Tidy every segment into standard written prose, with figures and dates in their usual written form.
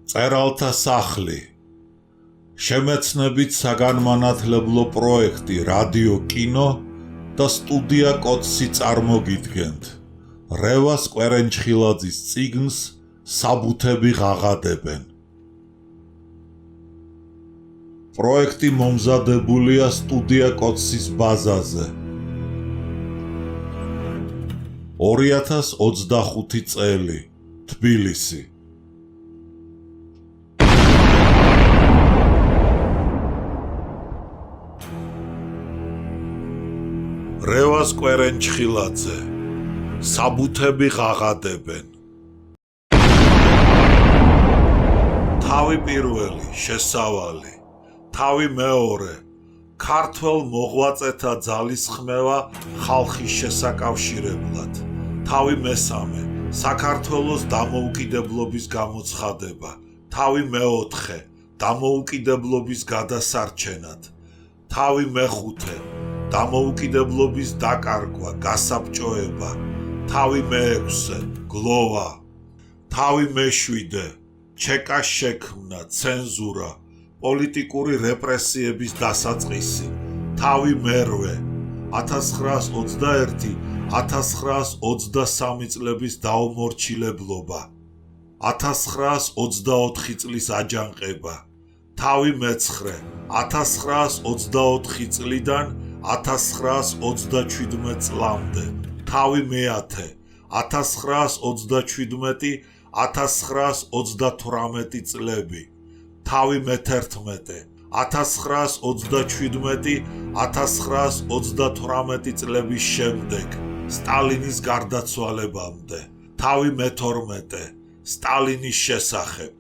წერალთა სახლი შემეცნებით საგანმანათლებლო პროექტი რადიო კინო და სტუდია კოცსი წარმოგიდგენთ რევას კვერენჩხილაძის წიგნს საბუთები ღაღადებენ. პროექტი მომზადებულია სტუდია კოცსის ბაზაზე. 2025 წელი, თბილისი. რევას კვერენჩხილაძე, საბუთები ღაღადებენ. თავი პირველი, შესავალი. თავი მეორე, ქართველ მოღვაწეთა ძალისხმევა ხალხის შესაკავშირებლად. თავი მესამე, საქართველოს დამოუკიდებლობის გამოცხადება. თავი მეოთხე, დამოუკიდებლობის გადასარჩენად. თავი მეხუთე, დამოუკიდებლობის დაკარგვა, გასაბჭოება. თავი მეექვსე, გლოვა. თავი მეშვიდე, ჩეკას შექმნა, ცენზურა, პოლიტიკური რეპრესიების დასაწყისი. თავი მერვე, 1921-1923 წლების დაუმორჩილებლობა. 1924 წლის აჯანყება. თავი მეცხრე, 1924 წლიდან 1927 წლამდე. თავი მეათე, 1927-1928 წლები. თავი მეთერთმეტე, 1927-1928 წლების შემდეგ, სტალინის გარდაცვალებამდე. თავი მეთორმეტე, სტალინის შესახებ.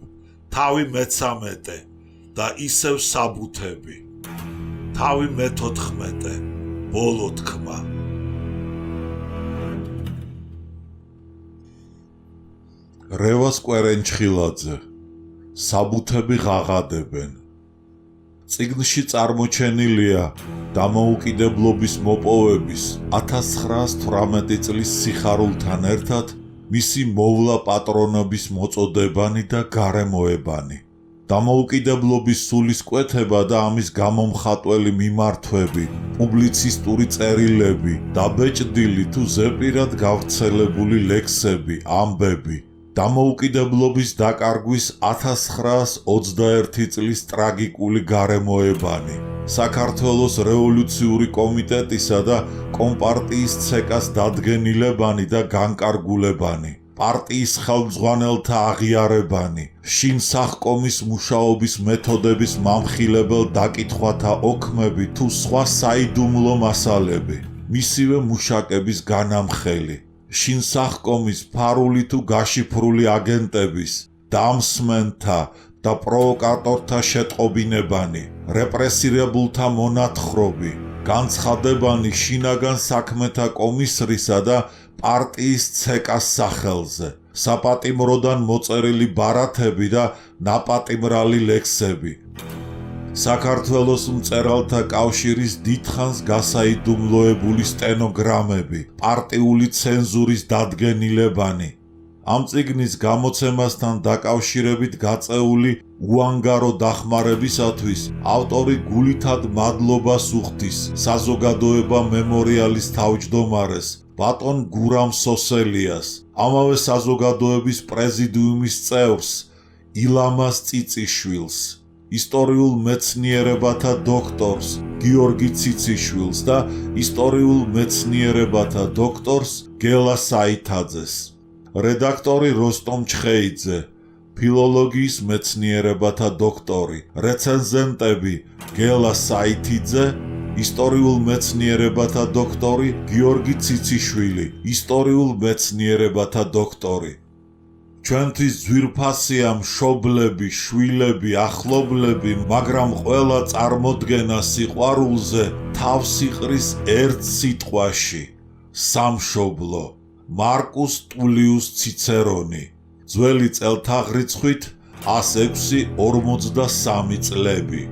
თავი მეცამეტე და ისევ საბუთები. თავი მეთოთხმეტე, ბოლო თქმა. რევას კვერენჩხილაძე, საბუთები ღაღადებენ. წიგნში წარმოჩენილია დამოუკიდებლობის მოპოვების 1918 წლის სიხარულთან ერთად მისი მოვლა პატრონობის მოწოდებანი და გარემოებანი. დამოუკიდებლობის სულისკვეთება და ამის გამომხატველი მიმართვები, პუბლიცისტური წერილები, დაბეჭდილი თუ ზეპირად გავრცელებული ლექსები, ამბები. დამოუკიდებლობის დაკარგვის 1921 წლის ტრაგიკული გარემოებანი. საქართველოს რევოლუციური კომიტეტისა და კომპარტიის ცეკას დადგენილებანი და განკარგულებანი. პარტიის ხელმძღვანელთა აღიარებანი. შინ სახკომის მუშაობის მეთოდების მამხილებელ დაკითხვათა ოქმები თუ სხვა საიდუმლო მასალები. მისივე მუშაკების განამხელი. შინ სახკომის ფარული თუ გაშიფრული აგენტების, დამსმენთა და პროვოკატორთა შეტყობინებანი, რეპრესირებულთა მონათხრობი, განცხადებანი შინაგან საქმეთა კომისრისა და პარტიის ცეკას სახელზე, საპატიმროდან მოწერილი ბარათები და ნაპატიმრალი ლექსები. საქართველოს მწერალთა კავშირის დიდხანს გასაიდუმლოებული სტენოგრამები, პარტიული ცენზურის დადგენილებანი. ამ წიგნის გამოცემასთან დაკავშირებით გაწეული უანგარო დახმარებისათვის ავტორი გულითად მადლობას უხდის საზოგადოება მემორიალის თავმჯდომარეს ბატონ გურამ სოსელიას, ამავე საზოგადოების პრეზიდიუმის წევრს ილამას წიწიშვილს, ისტორიულ მეცნიერებათა დოქტორს გიორგი ციციშვილს და ისტორიულ მეცნიერებათა დოქტორს გელა საითაძეს. რედაქტორი როსტომ ჩხეიძე, ფილოლოგიის მეცნიერებათა დოქტორი. რეცენზენტები გელა საითიძე, ისტორიულ მეცნიერებათა დოქტორი გიორგი ციციშვილი, ისტორიულ მეცნიერებათა დოქტორი. ჩვენთვის ძვირფასია მშობლები, შვილები, ახლობლები, მაგრამ ყველა წარმოდგენა სიყვარულზე თავს იყრის ერთ სიტყვაში: სამშობლო. მარკუს ტულიუს ციცერონი. ძველი წელთაღრიცხვით 106-43 წლები.